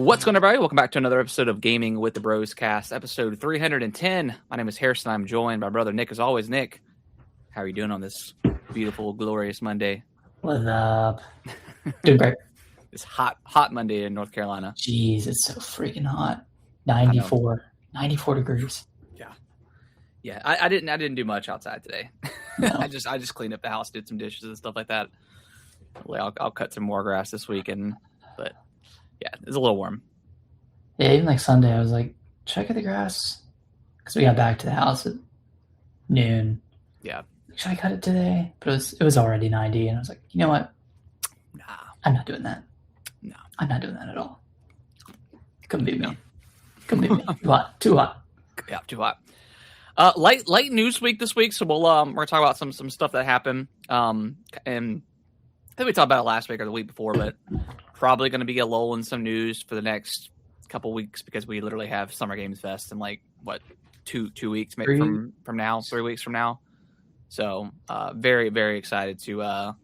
What's going on, everybody? Welcome back to another episode of Gaming with the Broscast, episode 310. My name is Harrison. I'm joined by brother Nick, as always. Nick, how are you doing on this beautiful, glorious Monday? What's up? Doing great. It's hot Monday in North Carolina. Jeez, it's so freaking hot. 94 degrees. Yeah. I didn't do much outside today. No. I just cleaned up the house, did some dishes and stuff like that. I'll cut some more grass this weekend, but yeah, it's a little warm. Yeah, even like Sunday, I was like, should I cut the grass? Because we got back to the house at noon. Yeah. Should I cut it today? But it was already 90, and I was like, you know what? Nah. I'm not doing that. No. I'm not doing that at all. Couldn't be me. Couldn't be me. Too hot. Yeah, too hot. Light news week this week, so we're gonna talk about some stuff that happened. And I think we talked about it last week or the week before, but probably going to be a lull in some news for the next couple weeks because we literally have Summer Games Fest in like what 2 weeks maybe from now, 3 weeks from now. So very, very excited to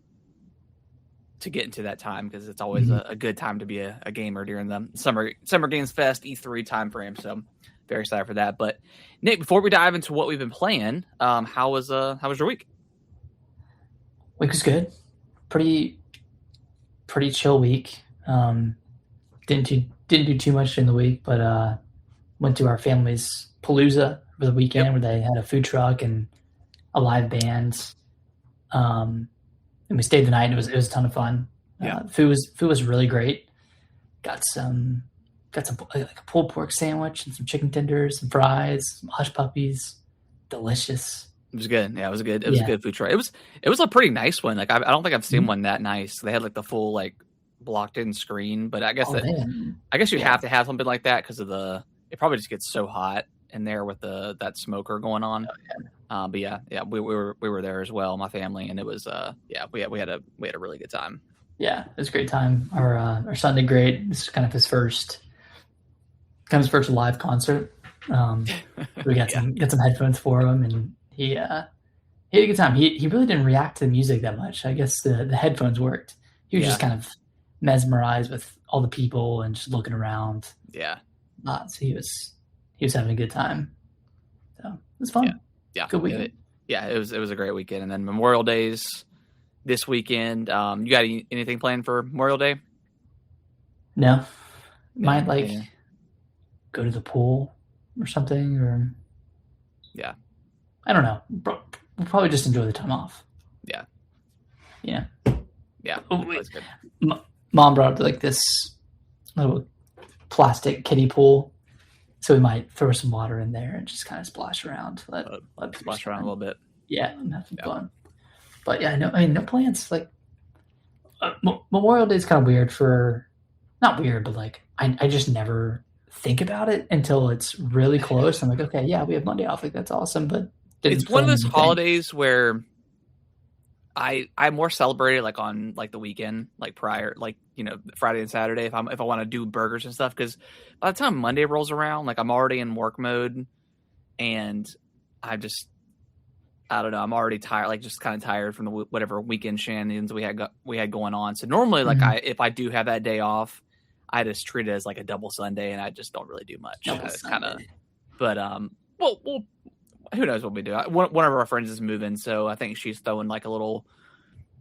get into that time because it's always a good time to be a gamer during the Summer Games Fest E3 time frame. So very excited for that. But Nick, before we dive into what we've been playing, how was your week? Week was good. Pretty chill week. Didn't do too much in the week, but went to our family's palooza for the weekend where they had a food truck and a live band. And we stayed the night. And it was a ton of fun. Food was really great. Got some like a pulled pork sandwich and some chicken tenders, some fries, some hush puppies. Delicious. It was good. Yeah, it was good. It was a good food truck. It was a pretty nice one. Like I don't think I've seen one that nice. They had like the full like blocked in screen, but I guess you have to have something like that because of it probably just gets so hot in there with that smoker going on. But yeah, we were there as well, my family, and it was we had a really good time. Yeah, it was a great time. Our son did great. This is kind of his first live concert. We got some headphones for him, and he had a good time. He really didn't react to the music that much. I guess the headphones worked. He was just kind of mesmerized with all the people and just looking around. Yeah. So he was having a good time. So it was fun. Yeah. Good weekend. It was a great weekend. And then Memorial Day's this weekend. You got anything planned for Memorial Day? No. Might go to the pool or something, or I don't know. We'll probably just enjoy the time off. Yeah. Oh, Mom brought up like this little plastic kiddie pool, so we might throw some water in there and just kind of splash around. Let splash around a little bit. Yeah, and have some fun. But no plans. Like Memorial Day is kind of weird not weird, but like I just never think about it until it's really close. I'm like, okay, yeah, we have Monday off. Like that's awesome, but it's one of those holidays where I more celebrate it like on like the weekend, like prior, like Friday and Saturday if I want to do burgers and stuff. Because by the time Monday rolls around, like I'm already in work mode, and I don't know, I'm already tired, like just kind of tired from the whatever weekend shenanigans we had going on. So normally, like if I do have that day off, I just treat it as like a double Sunday, and I just don't really do much. But well, who knows what we do? One of our friends is moving, so I think she's throwing like a little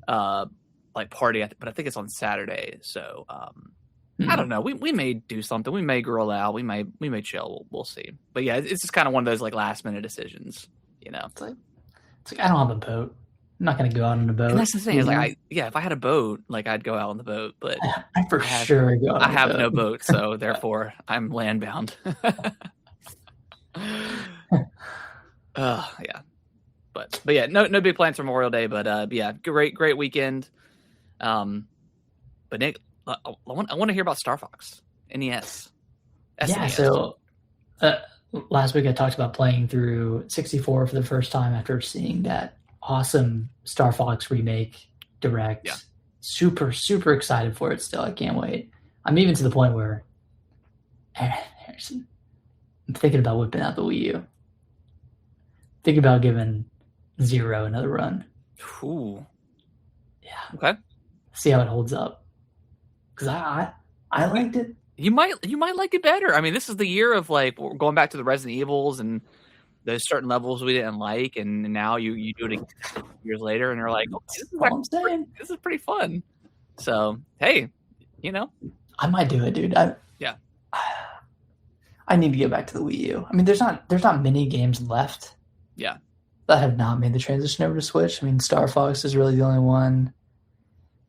like party, but I think it's on Saturday. So I don't know. We may do something. We may grill out. We may chill. We'll see. But yeah, it's just kind of one of those like last minute decisions. It's like I don't have a boat. I'm not going to go out on a boat. And that's the thing. Is like if I had a boat, like I'd go out on the boat. But I sure go. I have no boat, so therefore I'm land bound. Yeah. But yeah, no big plans for Memorial Day. But yeah, great weekend. But Nick, I want to hear about Star Fox NES. SNES. Yeah. So last week I talked about playing through 64 for the first time after seeing that awesome Star Fox remake direct. Yeah. Super, super excited for it still. I can't wait. I'm even to the point where Harrison, I'm thinking about whipping out the Wii U. Think about giving Zero another run. Ooh. Yeah. Okay. See how it holds up. Because I liked it. you might like it better. I mean, this is the year of like we're going back to the Resident Evils and there's certain levels we didn't like, and now you do it again years later, and you're like, oh, this is pretty fun. So hey, you know, I might do it, dude. Yeah. I need to get back to the Wii U. I mean, there's not many games left. Yeah. That have not made the transition over to Switch. I mean, Star Fox is really the only one.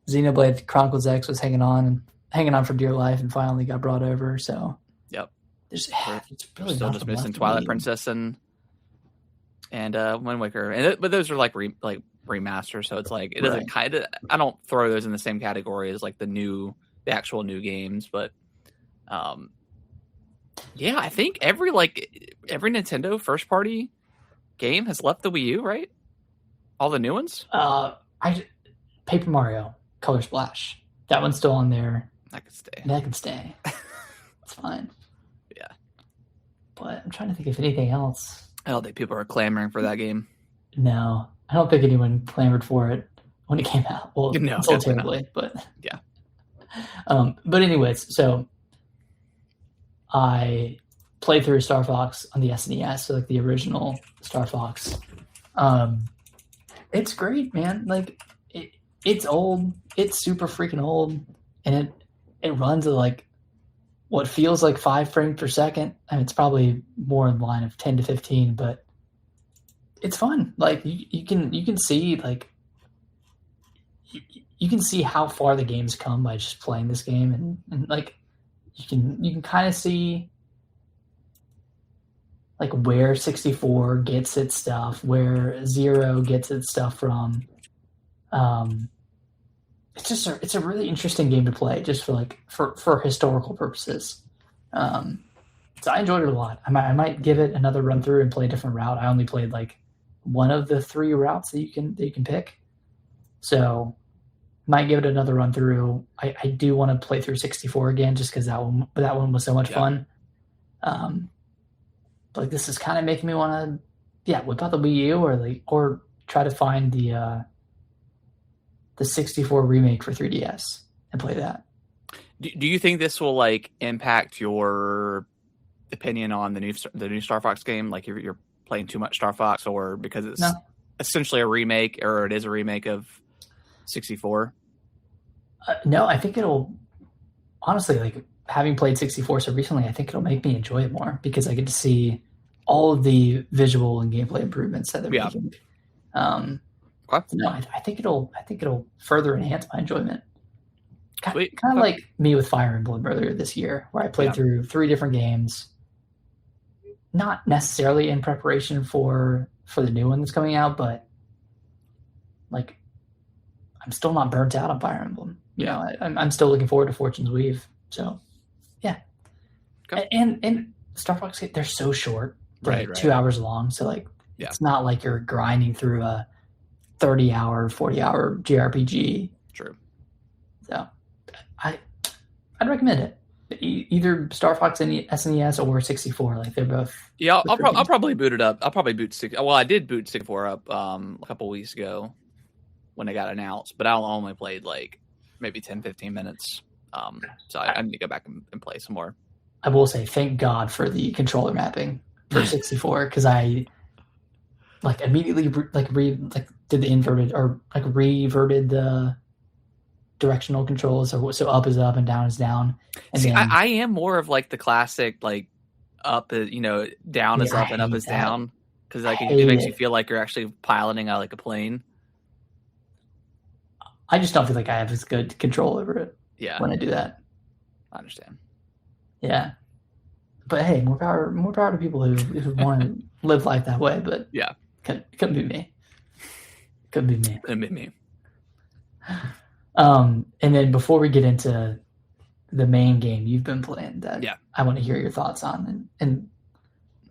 Xenoblade Chronicles X was hanging on for dear life and finally got brought over. So yep, it's really still just missing Twilight Princess and Wind Waker, but those are like remasters, so it's like it doesn't kind of. I don't throw those in the same category as like the actual new games, but yeah, I think every Nintendo first party game has left the Wii U, right? All the new ones. Paper Mario Color Splash, that one's still on there. That can stay. It's fine. Yeah, but I'm trying to think if anything else. I don't think people are clamoring for that game. No, I don't think anyone clamored for it when it came out. Well, no, until terribly, but yeah. But anyways, so I played through Star Fox on the SNES, so like the original Star Fox. It's great, man. Like it's old. It's super freaking old, and it runs at like what feels like 5 frames per second. I mean, it's probably more in the line of 10 to 15, but it's fun. Like you can see like you can see how far the game's come by just playing this game, and like you can kind of see like where 64 gets its stuff, where Zero gets its stuff from. It's a really interesting game to play just for historical purposes. So I enjoyed it a lot. I might give it another run through and play a different route. I only played like one of the 3 routes that you can pick. So might give it another run through. I do want to play through 64 again just because that one was so much fun. But like this is kind of making me want to whip out the Wii U or try to find the 64 remake for 3DS and play that. Do you think this will like impact your opinion on the new Star Fox game? Like you're playing too much Star Fox, or because it's essentially a remake, or it is a remake of 64? No, I think it'll honestly, like having played 64 so recently, I think it'll make me enjoy it more because I get to see all of the visual and gameplay improvements that they're making. No, I think it'll further enhance my enjoyment. Kind of like me with Fire Emblem earlier this year, where I played through 3 different games, not necessarily in preparation for the new one that's coming out, but like I'm still not burnt out on Fire Emblem. You know, I'm still looking forward to Fortune's Weave. So, yeah. Okay. And Star Fox, they're so short. They're like 2 hours long, so like it's not like you're grinding through a 30-hour, 40-hour JRPG. True. So, I'd recommend it. Either Star Fox SNES or 64. Like they're both. Yeah, I'll probably boot it up. I'll probably boot 64. Well, I did boot 64 up a couple weeks ago when it got announced, but I only played like maybe 10, 15 minutes. So I need to go back and play some more. I will say thank God for the controller mapping for 64 because I like immediately did the inverted or like reverted the directional controls, so up is up and down is down. And see, then, I am more of like the classic like up is down is up and up is down because like it makes you feel like you're actually piloting like a plane. I just don't feel like I have as good control over it. Yeah, when I do that, I understand. Yeah, but hey, more power to people who want to live life that way. But yeah, couldn't be me. Couldn't be me. And then before we get into the main game you've been playing, that I want to hear your thoughts on, and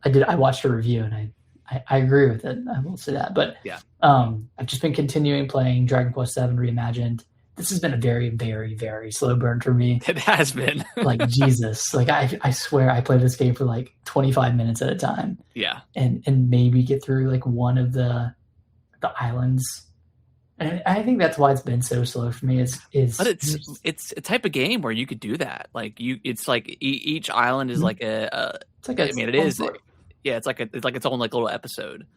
I watched a review and I agree with it. I will say that, but I've just been continuing playing Dragon Quest VII Reimagined. This has been a very, very, very slow burn for me. It has been. Like Jesus, like I swear I play this game for like 25 minutes at a time. Yeah, and maybe get through like one of the islands. And I think that's why it's been so slow for me. But it's a type of game where you could do that. Like it's like each island is like it's like a I mean, it is. story. Yeah, it's like its own like little episode.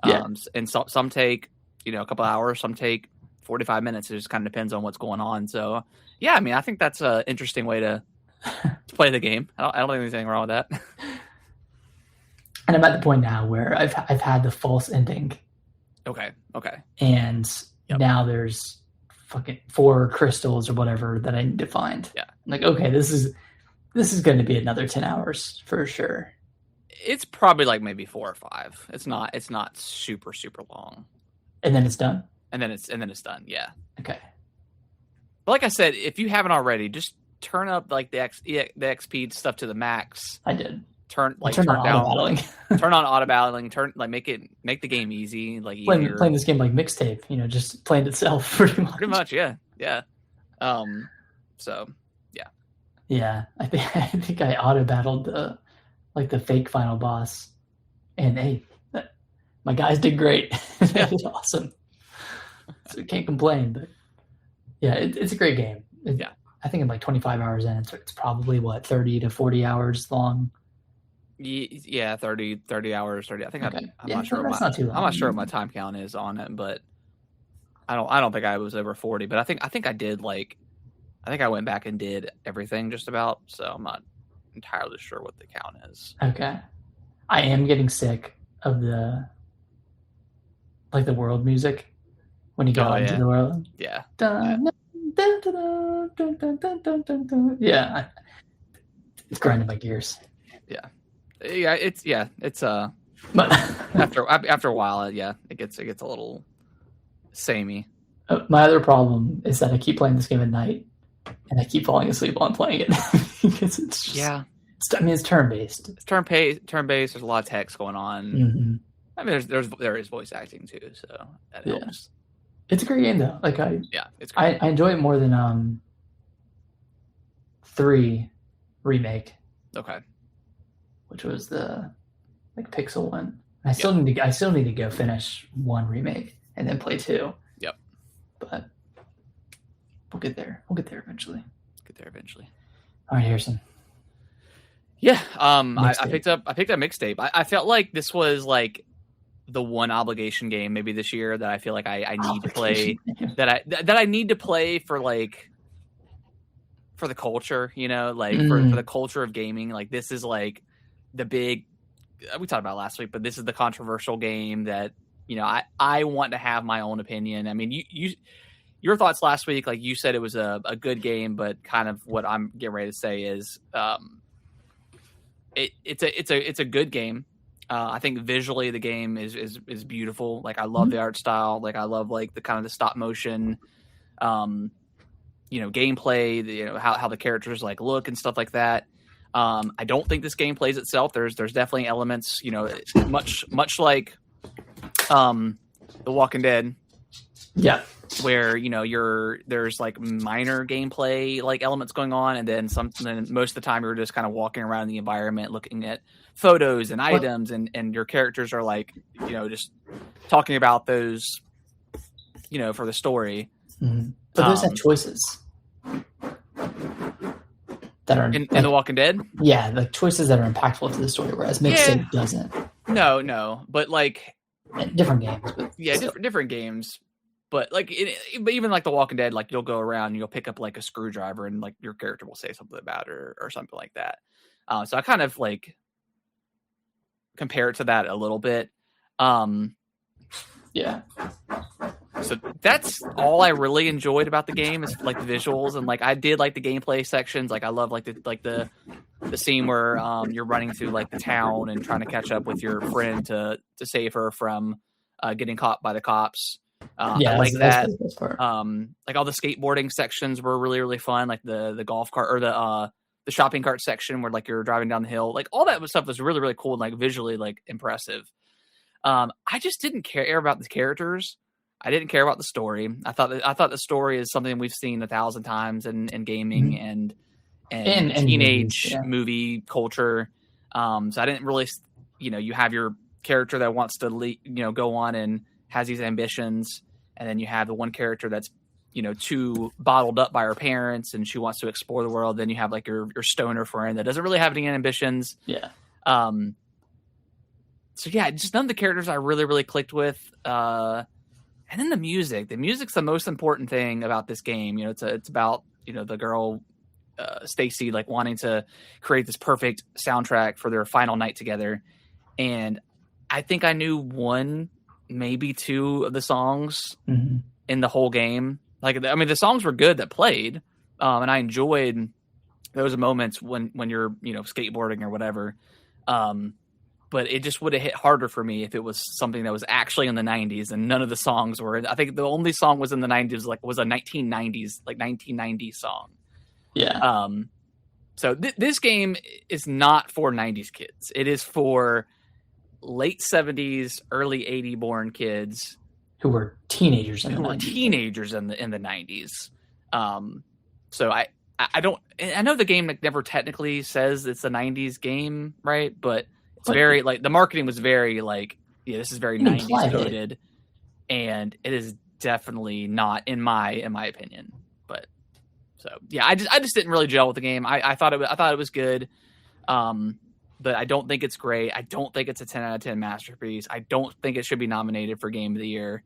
Yeah. And some take a couple hours, some take 45 minutes. It just kind of depends on what's going on. So yeah, I mean, I think that's an interesting way to play the game. I don't think there's anything wrong with that. And I'm at the point now where I've had the false ending. Okay. And now there's fucking 4 crystals or whatever that I need to find. Yeah. I'm like, okay, this is going to be another 10 hours for sure. It's probably like maybe 4 or 5. It's not super long. And then it's done. And then it's done. Yeah. Okay. But like I said, if you haven't already, just turn up like the XP stuff to the max. I did. Turn on auto-battling. Turn on auto-battling. Make the game easy, like easier. Playing this game like Mixtape, just playing itself pretty much. Pretty much, yeah. So yeah. Yeah, I think I auto-battled the fake final boss, and hey, my guys did great. That was awesome. So can't complain, but yeah, it's a great game. Yeah, I think I'm like 25 hours in. It's probably 30 to 40 hours long. Yeah, 30 hours, 30. I think okay. I'm not sure. That's not too long. I'm not sure what my time count is on it, but I don't think I was over 40. But I think I did I think I went back and did everything just about. So I'm not entirely sure what the count is. Okay, I am getting sick of the world music when you go into the world. Yeah. Yeah, it's grinding my gears. Yeah. It's but after a while, it gets a little samey. My other problem is that I keep playing this game at night, and I keep falling asleep while I'm playing it because it's just, it's turn based. It's turn based. There's a lot of text going on. Mm-hmm. I mean, there is voice acting too, so that helps. It's a great game though. It's great. I enjoy it more than 3 remake. Okay. Which was the pixel one. I still need to go finish 1 remake and then play 2. Yep. But we'll get there. We'll get there eventually. All right, Harrison. Yeah. I picked up Mixtape. I felt like this was like the one obligation game maybe this year that I feel like I need to play that I need to play for the culture, for the culture of gaming. Like this is like the big, we talked about last week, but this is the controversial game that, I want to have my own opinion. I mean, your thoughts last week, like you said, it was a good game, but kind of what I'm getting ready to say is, it's a good game. I think visually the game is beautiful. Like I love the art style. Like I love the kind of the stop motion, gameplay, how the characters look and stuff like that. I don't think this game plays itself. There's definitely elements, much like The Walking Dead. Yeah. Where, there's minor gameplay elements going on, and then most of the time you're just kind of walking around the environment looking at photos and items, and your characters are just talking about those, for the story. Mm-hmm. But those have choices that are in The Walking Dead. Yeah, the choices that are impactful to the story, whereas Mixtape doesn't. No, but different games. But different games. But but even The Walking Dead, you'll go around and you'll pick up a screwdriver and your character will say something about it or something like that. So I kind of compare it to that a little bit. Yeah. So that's all I really enjoyed about the game is the visuals, and I did the gameplay sections. I love the scene where you're running through the town and trying to catch up with your friend to save her from getting caught by the cops. I like that. All the skateboarding sections were really, really fun. The golf cart or the shopping cart section where you're driving down the hill. All that stuff was really, really cool and visually impressive. I just didn't care about the characters. I didn't care about the story. I thought the story is something we've seen 1,000 times in gaming and teenage movie culture. So I didn't really, you have your character that wants to go on and has these ambitions, and then you have the one character that's too bottled up by her parents, and she wants to explore the world. Then you have like your stoner friend that doesn't really have any ambitions. Yeah. So yeah, just none of the characters I really, really clicked with. And then the music. The music's the most important thing about this game. It's about the girl Stacy like wanting to create this perfect soundtrack for their final night together. And I think I knew one, maybe two of the songs in the whole game. Like, I mean, the songs were good that played, and I enjoyed those moments when you're skateboarding or whatever. But it just would have hit harder for me if it was something that was actually in the 90s and none of the songs were. I think the only song was in the 90s, was a 1990 song. Yeah. So this game is not for 90s kids. It is for late 70s, early 80 born kids who were teenagers in the 90s. In the 90s. So I know the game never technically says it's a 90s game, right? But it's very like the marketing was very like, yeah, this is very 90s coded, and it is definitely not in my opinion. But so yeah, I just didn't really gel with the game. I thought it was good, but I don't think it's great. I don't think it's a 10 out of 10 masterpiece. I don't think it should be nominated for Game of the Year.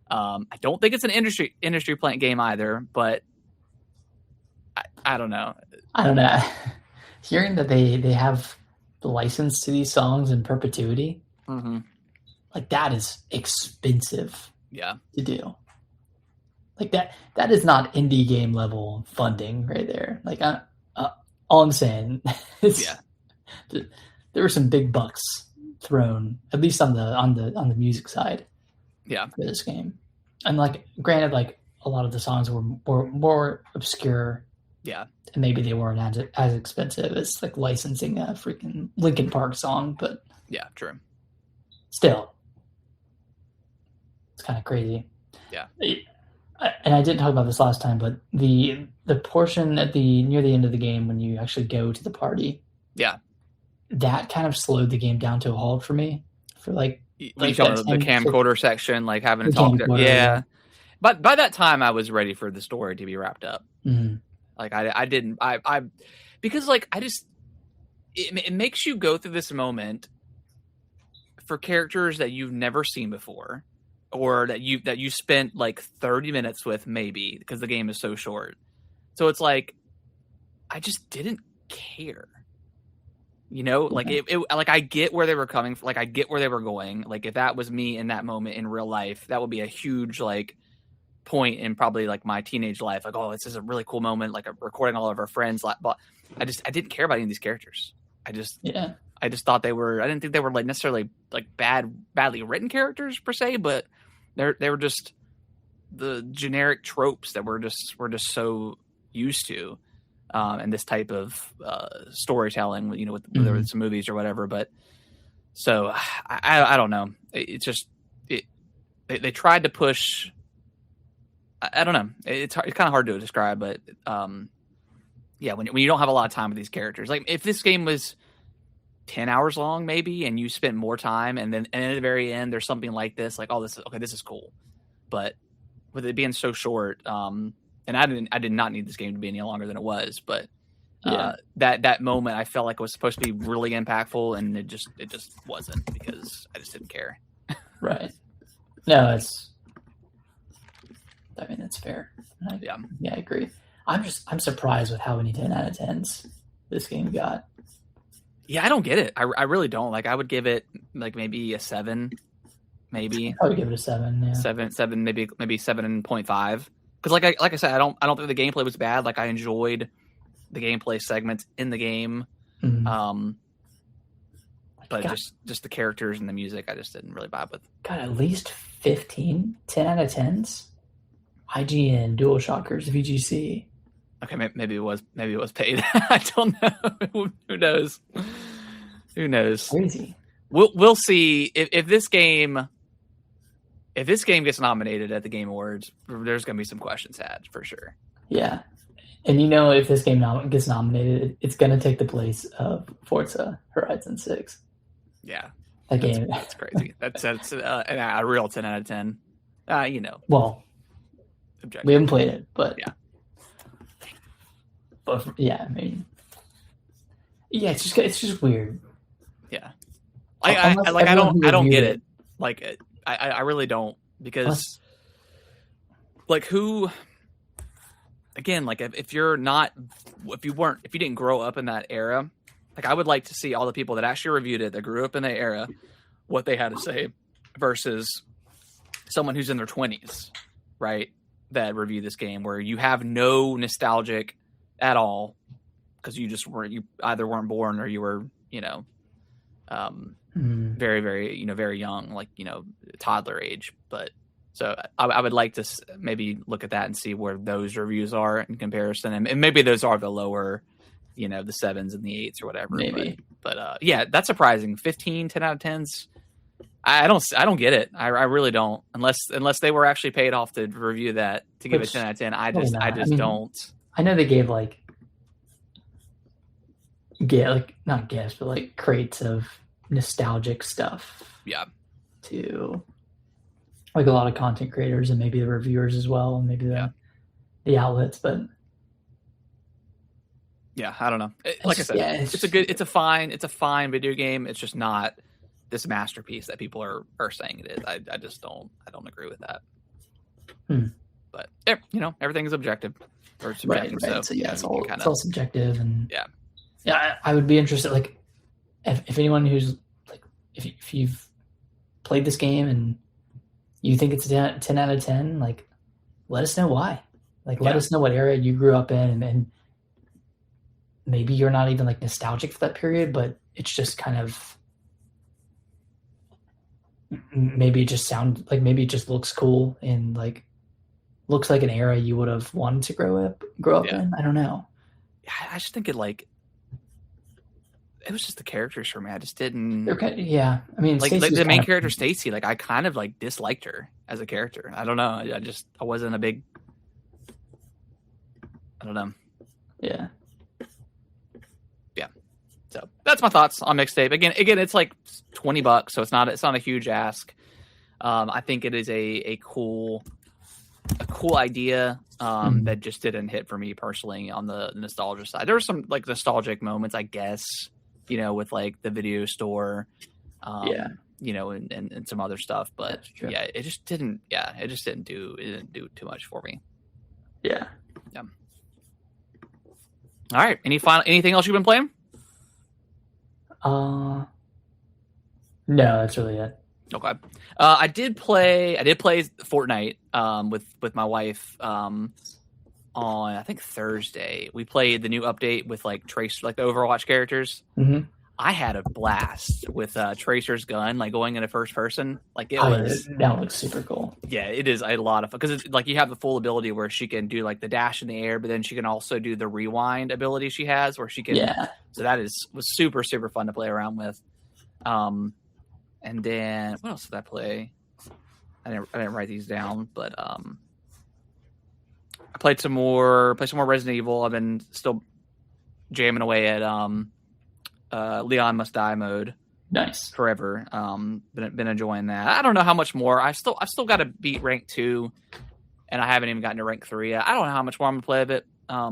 I don't think it's an industry plant game either. But I don't know. Hearing that they have the license to these songs in perpetuity, like that is expensive. Yeah, to do. Like that is not indie game level funding right there. Like all I'm saying is, there were some big bucks thrown, at least on the music side. Yeah, for this game, and like granted, like a lot of the songs were more obscure. Yeah. And maybe they weren't as expensive as like licensing a freaking Linkin Park song, but yeah, true. Still, it's kind of crazy. Yeah. And I didn't talk about this last time, but the portion near the end of the game when you actually go to the party, yeah, that kind of slowed the game down to a halt for me. For like the camcorder section, like having to talk to, yeah. But by that time, I was ready for the story to be wrapped up. Mm-hmm. Like because like it makes you go through this moment for characters that you've never seen before, or that you spent like 30 minutes with, maybe, because the game is so short. So it's like I just didn't care. Like it like I get where they were coming from, like I get where they were going. Like if that was me in that moment in real life, that would be a huge like point in probably like my teenage life. Like, oh, this is a really cool moment, like recording all of our friends. But I didn't care about any of these characters. I just thought I didn't think they were like necessarily like badly written characters per se, but they were just the generic tropes that we're just so used to, and this type of storytelling, with whether it's movies or whatever. But so I don't know. It's just they tried to push. I don't know. It's kind of hard to describe, but yeah, when you don't have a lot of time with these characters, like if this game was 10 hours long, maybe, and you spent more time, and at the very end, there's something like this, like, oh, this is cool. But with it being so short, and I did not need this game to be any longer than it was, but that moment I felt like it was supposed to be really impactful, and it just wasn't, because I just didn't care. Right. No, that's fair. I agree. I'm surprised with how many 10 out of 10s this game got. Yeah, I don't get it. I really don't. Like, I would give it like maybe a 7, maybe. I would give it a 7. Yeah. 7, maybe 7.5. Because like I said, I don't think the gameplay was bad. Like, I enjoyed the gameplay segments in the game. Mm-hmm. But just the characters and the music, I just didn't really vibe with. Got at least 15 10 out of 10s. IGN, DualShockers, VGC. Okay, maybe it was paid. I don't know. Who knows? Who knows? Crazy. We'll see if this game gets nominated at the Game Awards. There's going to be some questions had for sure. Yeah, and if this game gets nominated, it's going to take the place of Forza Horizon 6. Yeah, that game. That's crazy. That's a real 10 out of 10. Well, objective. we haven't played it, but Yeah. But yeah, I mean, yeah, it's just weird. Yeah. I don't get it. Like, I really don't, because like, who, again, like, if you didn't grow up in that era, like, I would like to see all the people that actually reviewed it, that grew up in that era, what they had to say versus someone who's in their 20s, right? That review this game, where you have no nostalgic at all, because you either weren't born or you were, very, very, very young, like, toddler age. But so I would like to maybe look at that and see where those reviews are in comparison, and maybe those are the lower, the 7s and the 8s or whatever. Maybe, but yeah, that's surprising. 15, 10 out of 10s. I don't get it. I really don't, unless they were actually paid off to review that, to give it 10 out of 10. I just don't. I know they gave not gifts, but like crates of nostalgic stuff. Yeah. To like a lot of content creators and maybe the reviewers as well, and maybe the outlets, but yeah, I don't know. Like I said, it's a fine video game. It's just not this masterpiece that people are saying it is. I just don't agree with that. But everything is objective or subjective. Right. So yeah, it's all subjective, and yeah, I would be interested. Like, if anyone who's like, if you've played this game and you think it's a 10 out of 10, like, let us know why. Like, let us know what era you grew up in, and maybe you're not even like nostalgic for that period, but it's just kind of, maybe it just looks cool and like looks like an era you would have wanted to grow up in. I don't know. I just think it was just the characters for me. I just didn't. I mean, like the main character, Stacy. Like, I kind of like disliked her as a character. I don't know. I wasn't a big. I don't know. Yeah. Yeah. So that's my thoughts on Mixtape. Again, it's like $20, so it's not a huge ask. I think it is a cool idea that just didn't hit for me personally on the nostalgia side. There were some like nostalgic moments, I guess, with like the video store, and some other stuff, but yeah, it just didn't do too much for me. Yeah. All right. Anything else you've been playing? No, that's really it. Okay. I did play Fortnite with my wife on, I think, Thursday. We played the new update with like Tracer, like the Overwatch characters. Mm-hmm. I had a blast with Tracer's gun, like going into first person. Like that looks super cool. Yeah, it is a lot of fun, because it's like you have the full ability where she can do like the dash in the air, but then she can also do the rewind ability she has, where she can. Yeah. So that was super, super fun to play around with. And then what else did I play? I didn't write these down, but I played some more Resident Evil. I've been still jamming away at Leon Must Die mode. Nice. Forever. Been enjoying that. I don't know how much more. I've still got to beat rank 2, and I haven't even gotten to rank 3 yet. I don't know how much more I'm gonna play of it. I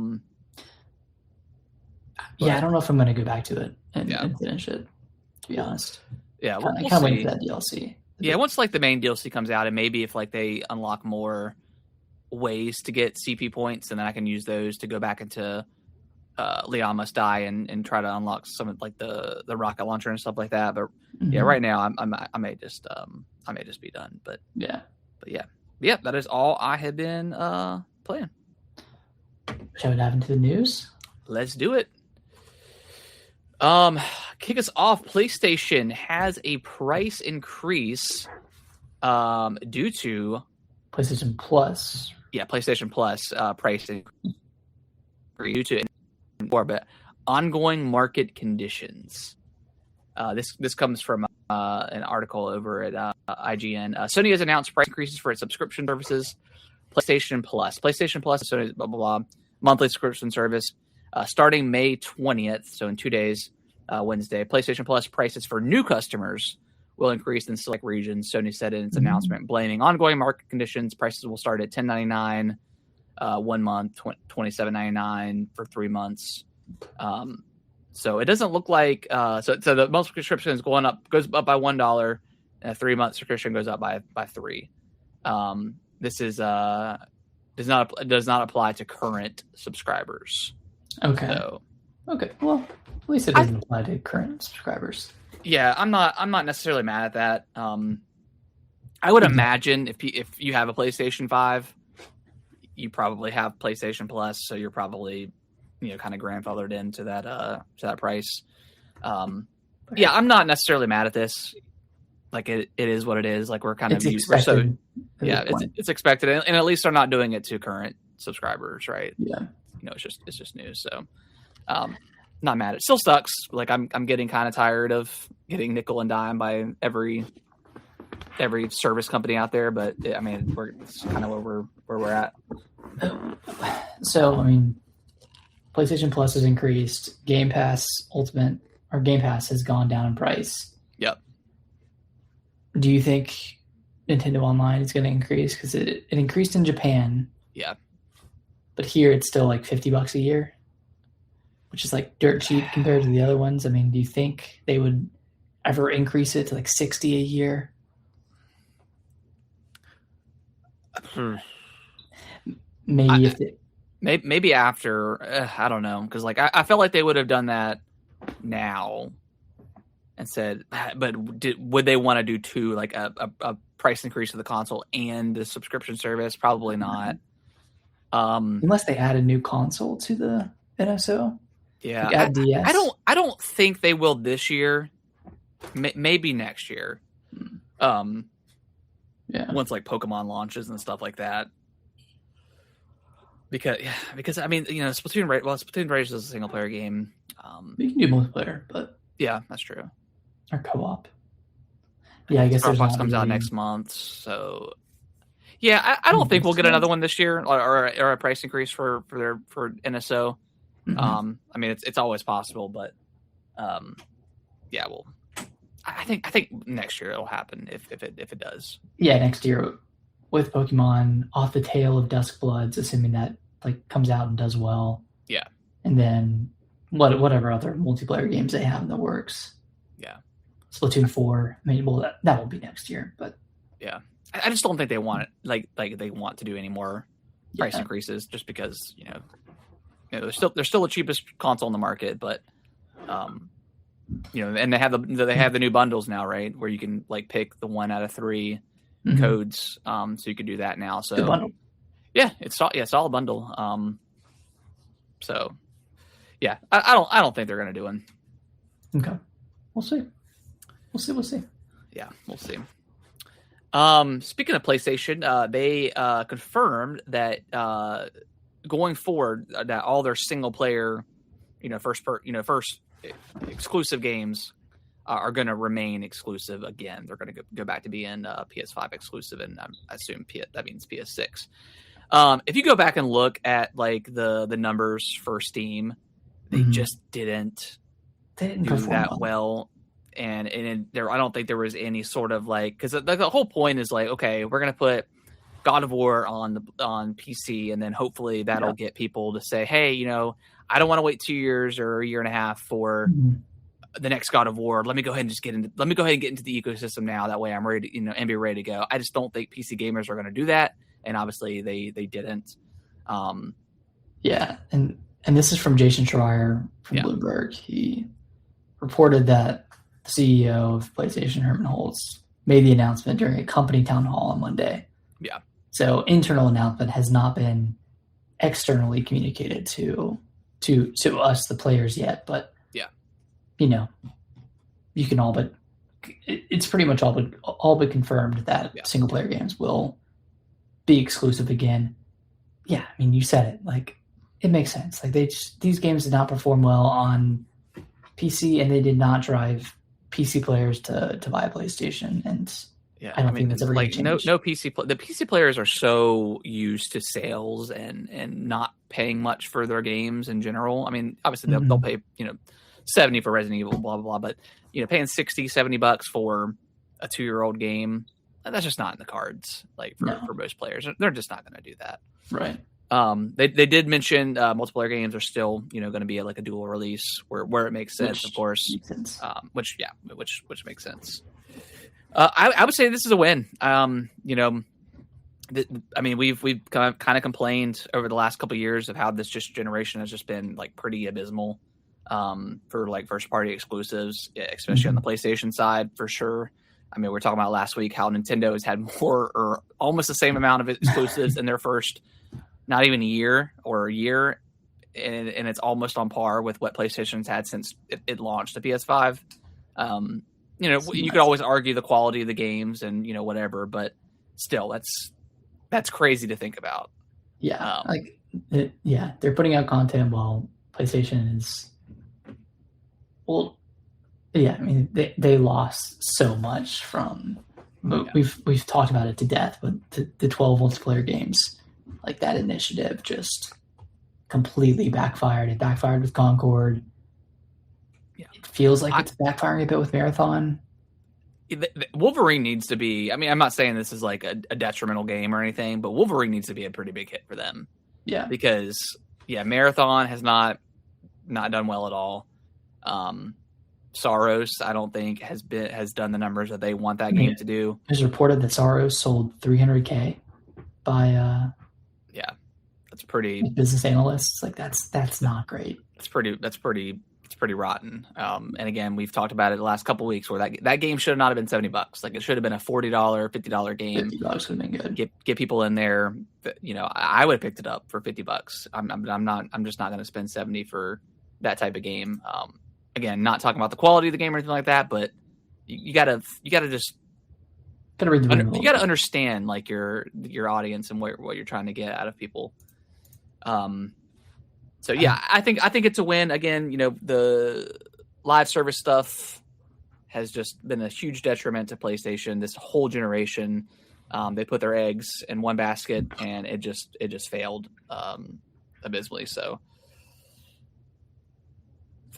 don't know if I'm gonna go back to it and finish it, to be honest. Yeah, I kind of wait for that DLC. Yeah, once like the main DLC comes out, and maybe if like they unlock more ways to get CP points, and then I can use those to go back into Leon Must Die and try to unlock some of like the rocket launcher and stuff like that. But yeah, right now I may just be done. But yeah, that is all I have been playing. Shall we dive into the news? Let's do it. Kick us off. PlayStation has a price increase due to PlayStation Plus. Yeah, PlayStation Plus price increase due to but ongoing market conditions. This comes from an article over at IGN. Sony has announced price increases for its subscription services. PlayStation Plus is Sony's blah blah blah monthly subscription service starting May 20th, so in 2 days, Wednesday. PlayStation Plus prices for new customers will increase in select regions. Sony said in its Mm-hmm. announcement, blaming ongoing market conditions. Prices will start at $10.99 1 month, $27.99 for 3 months. So it doesn't look like so the monthly subscription is goes up by $1, and a 3-month subscription goes up by $3. This is does not apply to current subscribers. Okay. So, okay. Well, at least it doesn't apply to current subscribers. Yeah, I'm not necessarily mad at that. I would imagine if you have a PlayStation 5, you probably have PlayStation Plus, so you're probably kind of grandfathered into that price. Yeah, I'm not necessarily mad at this. Like it is what it is. Like we're kind of used. It's expected, and at least they're not doing it to current subscribers, right? Yeah, it's just news. So, not mad. It still sucks. Like I'm getting kind of tired of getting nickel and dime by every service company out there. But I mean, it's kind of where we're at. So I mean, PlayStation Plus has increased. Game Pass Ultimate or Game Pass has gone down in price. Yep. Do you think Nintendo Online is going to increase? Because it increased in Japan. Yeah. But here it's still like $50 a year, which is like dirt cheap compared to the other ones. I mean, do you think they would ever increase it to like $60 a year? Maybe after. I don't know, because like I felt like they would have done that now and said, but would they want to do two, like a price increase of the console and the subscription service? Probably not. Unless they add a new console to the NSO. Yeah, like add DS. I don't think they will this year. Maybe next year. Yeah. Once like Pokemon launches and stuff like that. Because I mean, Splatoon Rage is a single player game. You can do multiplayer, but yeah, that's true. Or co-op. Yeah, I guess Star Fox comes out next month, so yeah, I don't think we'll get another one this year or a price increase for NSO. Mm-hmm. I mean, it's always possible, but yeah, well, I think next year it'll happen if it does. Yeah, next year with Pokemon Off the Tail of Duskbloods, assuming that like comes out and does well. Yeah, and then whatever other multiplayer games they have in the works. Yeah, Splatoon 4. I mean, well, that will be next year, but yeah, I just don't think they want it like they want to do any more price increases, just because they're still the cheapest console in the market, but and they have the new bundles now, right, where you can like pick the 1 out of 3 codes, so you can do that now. So good bundle. Yeah, it's all a bundle. So yeah, I don't think they're gonna do one. Okay, we'll see. Yeah, we'll see. Speaking of PlayStation, they confirmed that going forward, that all their single player, first exclusive games are going to remain exclusive again. They're going to go back to being PS5 exclusive, and I assume that means PS6. If you go back and look at like the numbers for Steam, they just didn't do that well. And there, I don't think there was any sort of like, because the whole point is like, okay, we're gonna put God of War on PC, and then hopefully that'll get people to say, hey, I don't want to wait 2 years or a year and a half for the next God of War. Let me go ahead and get into the ecosystem now. That way I'm ready to, and be ready to go. I just don't think PC gamers are going to do that, and obviously they didn't. Yeah, and this is from Jason Schreier from Bloomberg. He reported that the CEO of PlayStation, Herman Holtz, made the announcement during a company town hall on Monday. Yeah. So internal announcement has not been externally communicated to us, the players, yet. But you can it's pretty much all but confirmed that single player games will be exclusive again. Yeah, I mean, you said it. Like, it makes sense. Like, these games did not perform well on PC, and they did not drive PC players to buy a PlayStation. And I don't think that's ever going to change. No PC. The PC players are so used to sales and not paying much for their games in general. I mean, obviously they'll pay $70 for Resident Evil, blah blah blah, but paying $60-$70 for a 2-year-old game. That's just not in the cards. Like for most players, they're just not going to do that. Right. They did mention multiplayer games are still going to be like a dual release where it makes sense, of course. Makes sense. Which makes sense. I would say this is a win. We've kind of complained over the last couple of years of how this generation has just been like pretty abysmal for like first party exclusives, especially on the PlayStation side for sure. I mean, we were talking about last week how Nintendo has had more or almost the same amount of exclusives in their first not even a year, and it's almost on par with what PlayStation's had since it launched the PS5. You could always argue the quality of the games and whatever, but still, that's crazy to think about. Yeah, they're putting out content while PlayStation is. Well, yeah, I mean they lost so much from. We've talked about it to death, but the 12 multiplayer games, like that initiative, just completely backfired. It backfired with Concord. Yeah. It feels like it's backfiring a bit with Marathon. Wolverine needs to be. I mean, I'm not saying this is like a detrimental game or anything, but Wolverine needs to be a pretty big hit for them. Yeah, because Marathon has not done well at all. Soros, I don't think has done the numbers that they want that game to do. It was reported that Soros sold 300K by that's pretty business analysts. Like that's not great. It's pretty rotten. And again, we've talked about it the last couple of weeks where that game should not have been $70. Like it should have been a $40, $50 game. $50 would have been good. Get people in there. I would have picked it up for $50. I'm just not going to spend 70 for that type of game. Again, not talking about the quality of the game or anything like that, but you gotta just read the room. You gotta understand like your audience and what you're trying to get out of people. So yeah, I think it's a win. Again, the live service stuff has just been a huge detriment to PlayStation this whole generation. They put their eggs in one basket and it just failed abysmally. So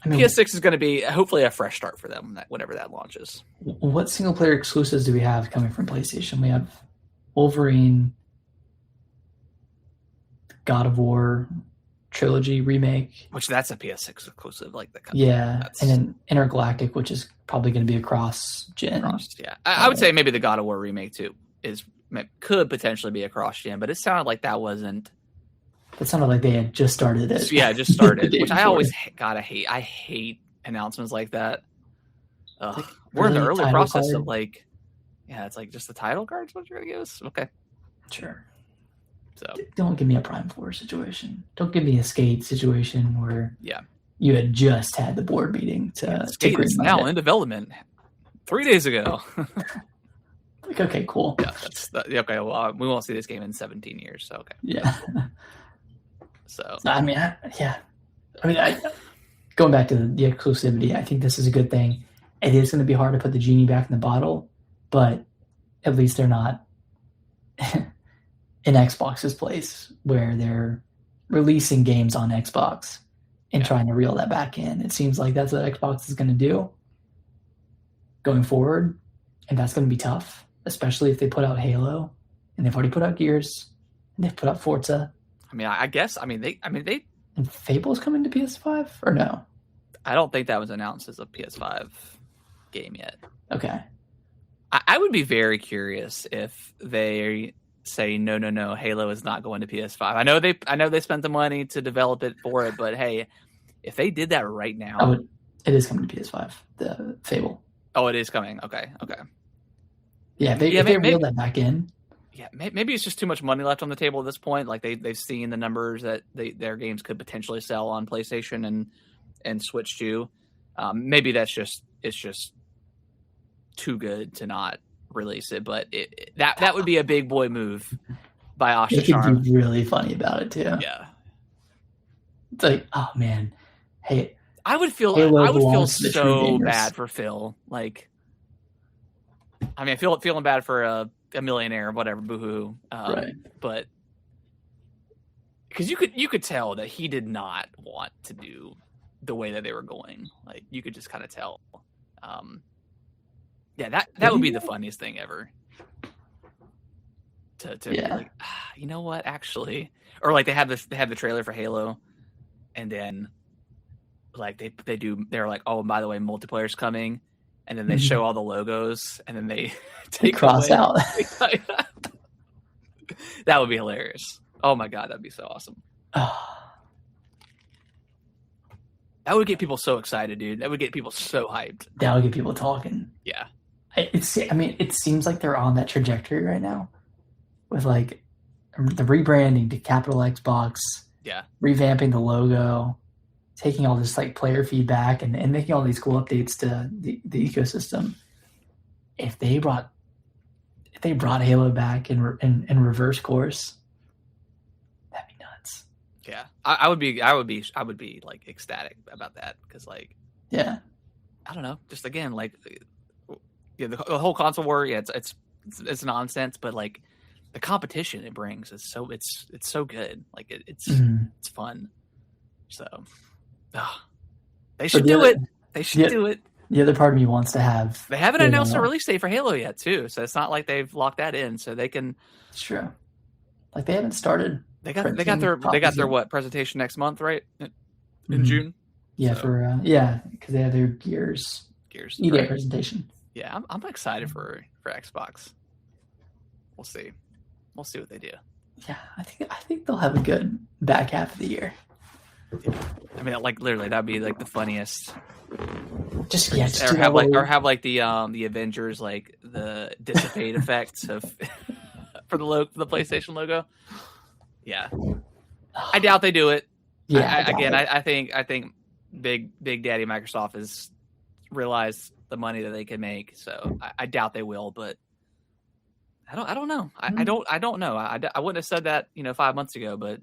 PS6 is going to be hopefully a fresh start for them whenever that launches. What single player exclusives do we have coming from PlayStation? We have Wolverine, God of War trilogy remake, which that's a PS6 exclusive, like that. And then Intergalactic, which is probably going to be a cross-gen. I would say maybe the God of War remake too could potentially be a cross-gen, but it sounded like that wasn't. It sounded like they had just started it. Yeah, just started, which I always gotta hate. I hate announcements like that. Like, we're in the early process of like, it's like just the title cards. What you're gonna give us? Okay, sure. So don't give me a Prime 4 situation. Don't give me a Skate situation where you had just had the board meeting to Skate is now in development 3 days ago. Like, okay, cool. Yeah, okay. Well, we won't see this game in 17 years. So okay. Yeah. So I mean, going back to the exclusivity, I think this is a good thing. It is going to be hard to put the genie back in the bottle, but at least they're not in Xbox's place where they're releasing games on Xbox and trying to reel that back in. It seems like that's what Xbox is going to do going forward, and that's going to be tough, especially if they put out Halo, and they've already put out Gears, and they've put out Forza. I guess they and Fable's coming to PS5 or no? I don't think that was announced as a PS5 game yet. Okay. I would be very curious if they say no, Halo is not going to PS5. I know they spent the money to develop it for it, but hey, if they did that right now, it is coming to PS5. The Fable. Oh, it is coming. Okay. Yeah, if they reel that back in. Yeah, maybe it's just too much money left on the table at this point. Like they've seen the numbers that their games could potentially sell on PlayStation and Switch too. Maybe it's just too good to not release it. But that would be a big boy move by Asha They could be really funny about it too. Yeah, it's like, oh man, hey, I would feel so bad for Phil. Like, I mean, feeling bad for a millionaire, whatever, boohoo. Right. But because you could tell that he did not want to do the way that they were going. Like you could just kind of tell. Yeah, that would be the funniest thing ever. To be like, you know what, actually, or like they have the trailer for Halo, and then like they're like, oh, and by the way, multiplayer's coming, and then they show all the logos, and then they take cross away. out. That would be hilarious. Oh my god, that'd be so awesome. That would get people so excited, dude. That would get people so hyped. That would get people talking. Yeah. It seems like they're on that trajectory right now with like the rebranding to Capital Xbox. Yeah. Revamping the logo, taking all this like player feedback and making all these cool updates to the ecosystem. If they brought Halo back in reverse course, that'd be nuts. Yeah, I would be like ecstatic about that because like, yeah, I don't know, just again like, yeah, the whole console war, yeah, it's nonsense, but like the competition it brings is it's so good, like it's fun. So they should do it. They should do it. The other part of me wants to have. They haven't announced a release date for Halo yet, too. So it's not like they've locked that in. So they can. It's true. Like they haven't started. They got their what presentation next month, right? In June. Yeah, so. Because they have their Gears EA presentation. Yeah, I'm excited for Xbox. We'll see what they do. Yeah, I think they'll have a good back half of the year. Yeah. I mean, like literally, that'd be like the funniest. Just have like the Avengers, like the dissipate effects of for the PlayStation logo. Yeah, I doubt they do it. Yeah, I think Big Daddy Microsoft has realized the money that they can make, so I doubt they will. But I don't know. I don't know. I wouldn't have said that 5 months ago, but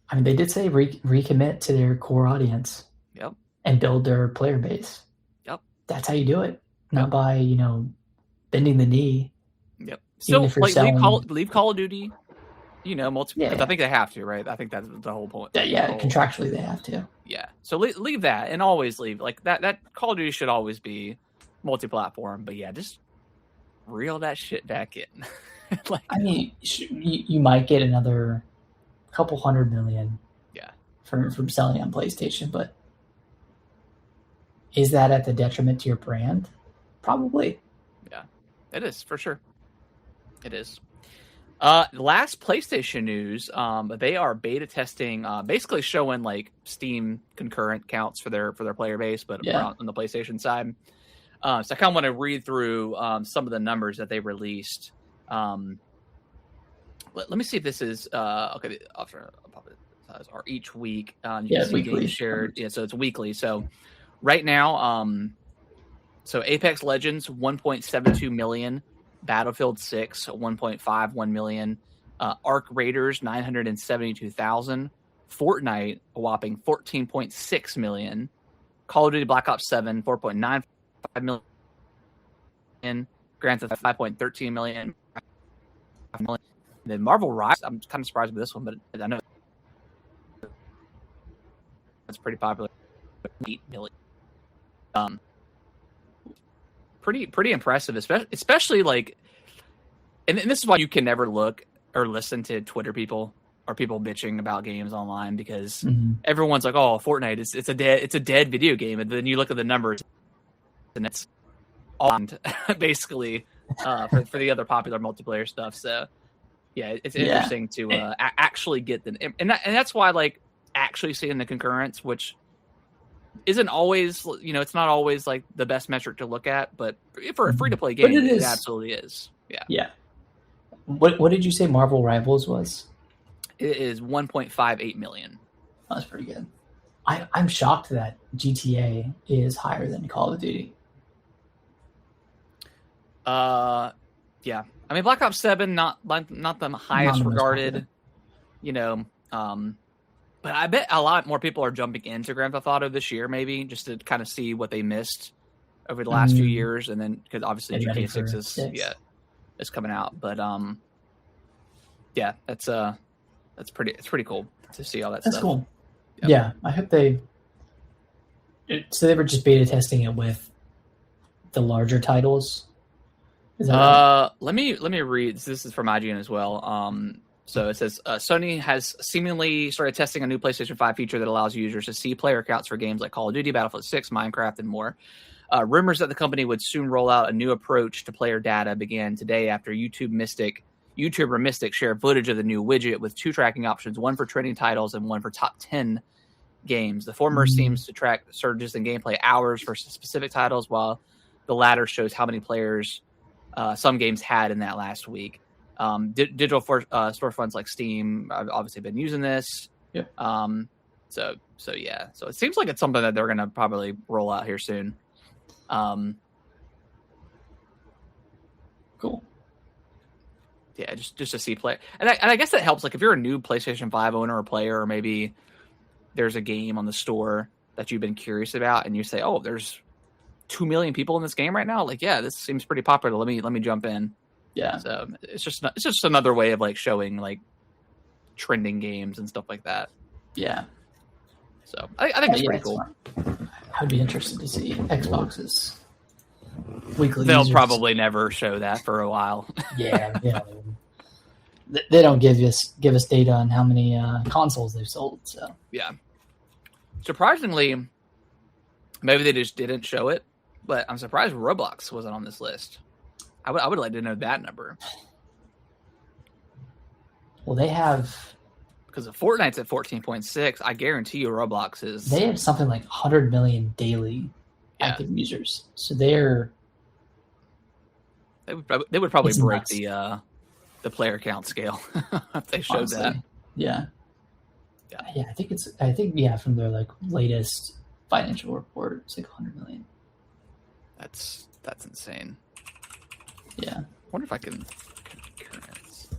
I mean, they did say recommit to their core audience. Yep. And build their player base. Yep. That's how you do it. Not by, bending the knee. Yep. So like leave Call of Duty, multiple. Yeah. I think they have to, right? I think that's the whole point. Contractually they have to. Yeah. So leave that and always leave like that Call of Duty should always be multi-platform, but yeah, just reel that shit back in. Like, I mean, you might get another couple $100 million. Yeah. From selling on PlayStation, but is that at the detriment to your brand? Probably. Yeah, it is for sure. It is. Last PlayStation news, they are beta testing, basically showing like Steam concurrent counts for their player base, but on the PlayStation side. So I kind of want to read through some of the numbers that they released. Let me see if this is okay. Are each week. You can see weekly. Games shared. Yeah, so it's weekly. So right now, so Apex Legends 1.72 million, Battlefield 6 1.51 million, Arc Raiders 972,000, Fortnite a whopping 14.6 million, Call of Duty Black Ops 7 4.95 million, Grand Theft 5.13 million. And then Marvel Rise, I'm kind of surprised with this one, but I know it's pretty popular. 8 million. Pretty impressive, especially like, and this is why you can never look or listen to Twitter people or people bitching about games online, because everyone's like, "Oh, Fortnite it's a dead video game," and then you look at the numbers, and it's on basically for the other popular multiplayer stuff. So yeah, it's interesting to actually get them, and that's why like actually seeing the concurrents, which isn't always, it's not always like the best metric to look at, but for a free to play game, it absolutely is. Yeah. Yeah. What did you say Marvel Rivals was? It is 1.58 million. That's pretty good. I'm shocked that GTA is higher than Call of Duty. Yeah. I mean, Black Ops 7, not the highest regarded, but I bet a lot more people are jumping into Grand Theft Auto this year, maybe just to kind of see what they missed over the last few years, and then because obviously GTA 6 is coming out. But yeah, it's pretty cool to see all that stuff. That's cool. Yep. Yeah, I hope so they were just beta testing it with the larger titles, Is that right? Let me read. This is from IGN as well. So it says Sony has seemingly started testing a new PlayStation 5 feature that allows users to see player counts for games like Call of Duty, Battlefield 6, Minecraft, and more. Rumors that the company would soon roll out a new approach to player data began today after YouTuber Mystic shared footage of the new widget with 2 tracking options, one for trending titles and one for top 10 games. The former seems to track surges in gameplay hours for specific titles, while the latter shows how many players some games had in that last week. Digital storefronts like Steam have obviously been using this. Yeah. So yeah. So it seems like it's something that they're going to probably roll out here soon. Cool. Yeah, just to see play, and I guess that helps. Like if you're a new PlayStation 5 owner or player, or maybe there's a game on the store that you've been curious about, and you say, "Oh, there's 2 million people in this game right now." Like, yeah, this seems pretty popular. Let me jump in. Yeah. So it's just another way of like showing like trending games and stuff like that. Yeah. So I think it's pretty cool. I'd be interested to see Xbox's weekly. They'll users. probably never show that for a while. Yeah. They don't give us data on how many consoles they've sold. So yeah. Surprisingly, maybe they just didn't show it, but I'm surprised Roblox wasn't on this list. I would like to know that number. Well, they have, because if Fortnite's at 14.6, I guarantee you Roblox is. They have something like 100 million daily active users. So they would probably break nuts. The player count scale if they showed Honestly, that. Yeah. I think from their like latest financial report, it's like 100 million. That's insane. Yeah. I wonder if I can concurrence.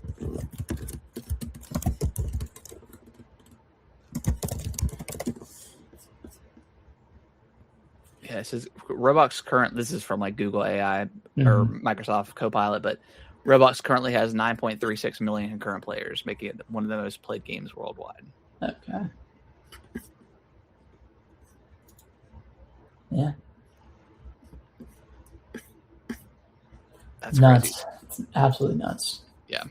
Yeah, it says Roblox current. This is from like Google AI or Microsoft Copilot, but Roblox currently has 9.36 million concurrent players, making it one of the most played games worldwide. Okay. Yeah. That's nuts. crazy. It's absolutely nuts. Yeah.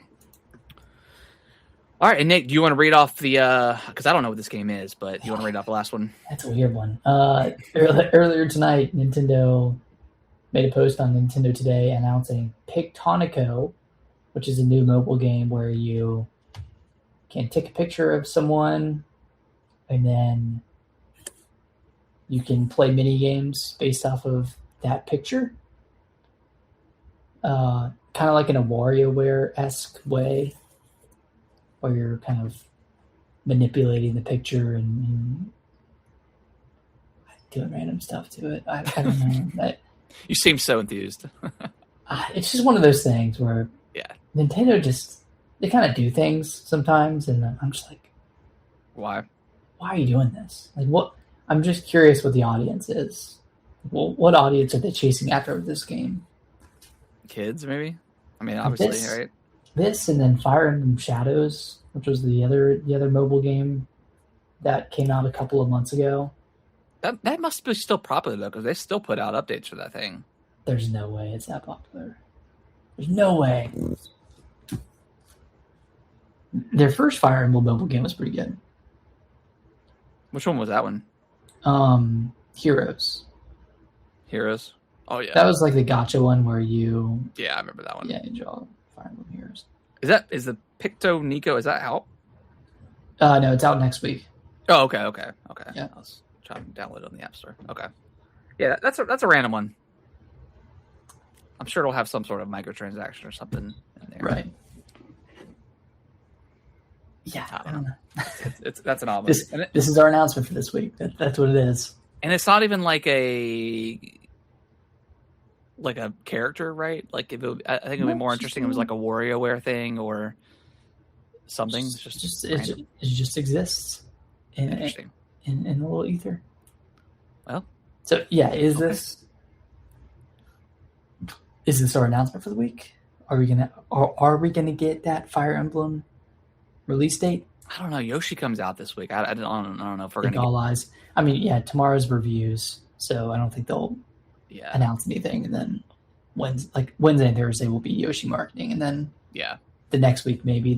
All right, and Nick, do you want to read off the? Because I don't know what this game is, but do you want to read off the last one? That's a weird one. Earlier tonight, Nintendo made a post on Nintendo Today announcing Pictonico, which is a new mobile game where you can take a picture of someone and then you can play mini games based off of that picture. Kind of like in a WarioWare-esque way, where you're kind of manipulating the picture and doing random stuff to it. I don't know. You seem so enthused. It's just one of those things where Nintendo they kind of do things sometimes, and I'm just like, why are you doing this? Like, what? I'm just curious what the audience is. What audience are they chasing after with this game? Kids, maybe. I mean, obviously, right? This and then Fire Emblem Shadows, which was the other mobile game that came out a couple of months ago. That must be still popular though, because they still put out updates for that thing. There's no way it's that popular. There's no way. Their first Fire Emblem mobile game was pretty good. Which one was that one? Heroes. Heroes. Oh yeah. That was like the gacha one where you. Yeah, I remember that one. Yeah, you draw Fire Emblem Heroes. Is the Pictonico? Is that out? No, it's out next week. Oh, okay. Yeah. I was trying to download it on the App Store. Okay. Yeah, that's a random one. I'm sure it'll have some sort of microtransaction or something in there. Right. Yeah, I don't know. That's an odd one. This is our announcement for this week. That's what it is. And it's not even like a character, right? Like I think it would be more interesting if it was like a WarioWare thing or something. It just exists in a little ether. Well, so yeah, is this our announcement for the week? Are we gonna get that Fire Emblem release date? I don't know. Yoshi comes out this week. I don't know if we're gonna all eyes. I mean, tomorrow's reviews, so I don't think they'll announce anything, and then Wednesday and Thursday will be Yoshi marketing, and then Yeah. the next week maybe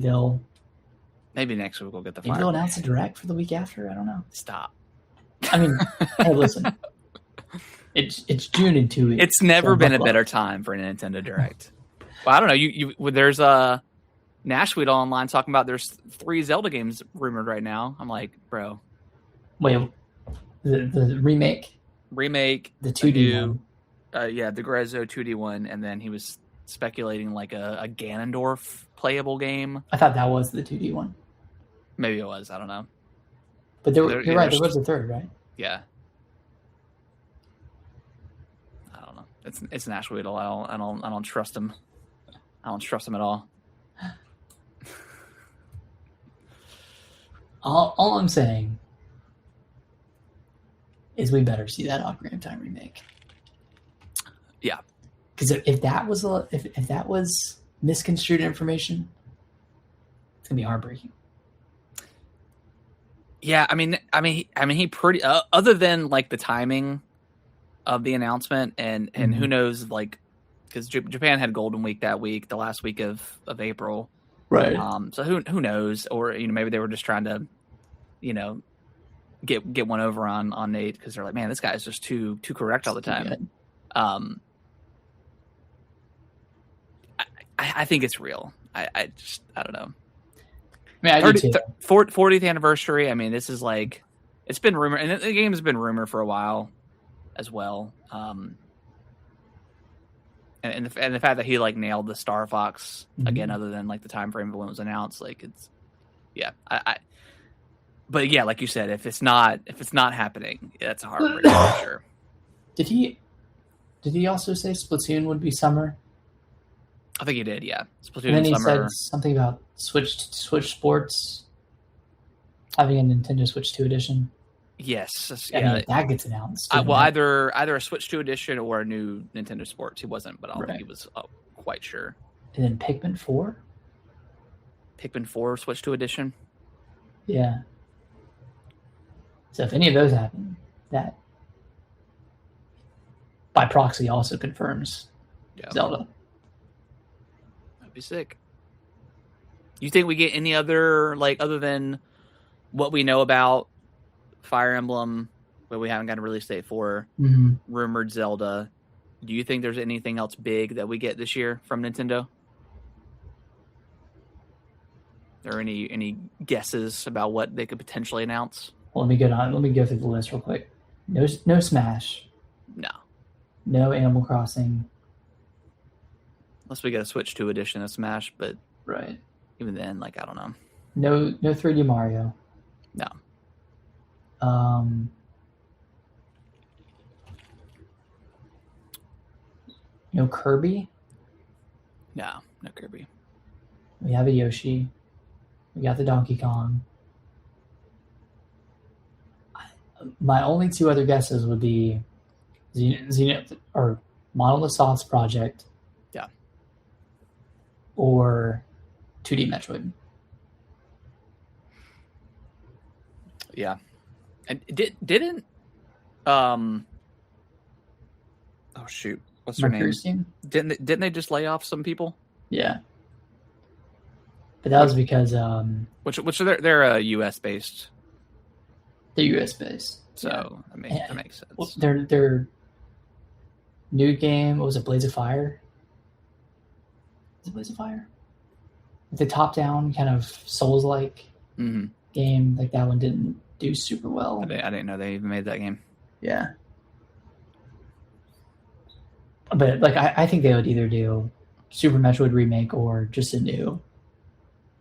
next week we'll get the maybe they'll announce a direct for the week after. I don't know. Stop. I mean, hey, listen, it's June in 2 weeks. It's never been a better time for a Nintendo Direct. Well, I don't know. There's a Nashweed online talking about there's 3 Zelda games rumored right now. I'm like, bro. Wait, the remake, the 2D one. The Grezzo 2D one, and then he was speculating like a Ganondorf playable game. I thought that was the 2D one. Maybe it was. I don't know. But you're right. There was a third, right? Yeah. I don't know. It's Nashweed. I don't trust him. I don't trust him at all. All I'm saying is we better see that Ocarina of Time remake. Yeah, because if that was misconstrued information, it's gonna be heartbreaking. Yeah, I mean, he pretty other than like the timing of the announcement and who knows, like, because Japan had Golden Week that week, the last week of April, right? So who knows, or maybe they were just trying to, get one over on Nate because they're like, man, this guy is just too correct all the time. I think it's real. I don't know. I mean, 40th anniversary. I mean, this is like, it's been rumored, and the game has been rumored for a while as well. And the fact that he like nailed the Star Fox again, other than like the time frame of when it was announced, like it's, yeah. But yeah, like you said, if it's not happening, that's a heartbreak for sure. Did he also say Splatoon would be summer? I think he did, yeah. Splatoon and then he summer. said something about Switch Sports having a Nintendo Switch 2 edition. Yes, I mean, if that gets announced. Either a Switch 2 edition or a new Nintendo Sports. He wasn't, but I don't think he was quite sure. And then Pikmin 4? Pikmin 4 Switch 2 edition? Yeah. So if any of those happen, that by proxy also confirms Zelda. That'd be sick. You think we get any other, like, other than what we know about Fire Emblem, but we haven't got a release date for, rumored Zelda, do you think there's anything else big that we get this year from Nintendo? Or any guesses about what they could potentially announce? Well, let me go through the list real quick. No Smash. No Animal Crossing. Unless we get a Switch 2 edition of Smash, but right. Even then, like, I don't know. No 3D Mario. No. No Kirby. No Kirby. We have a Yoshi. We got the Donkey Kong. My only 2 other guesses would be or Monolith Soft's project. Yeah. Or 2D Metroid. Yeah. And didn't oh shoot, what's her name? Team? Didn't they just lay off some people? Yeah. But that was because which they're US based. They're US based. So that makes sense. Well, their new game, what was it, Blaze of Fire? Is it Blaze of Fire? The top down kind of Souls like game, like that one didn't do super well. I didn't know they even made that game. Yeah. But like I think they would either do Super Metroid remake or just a new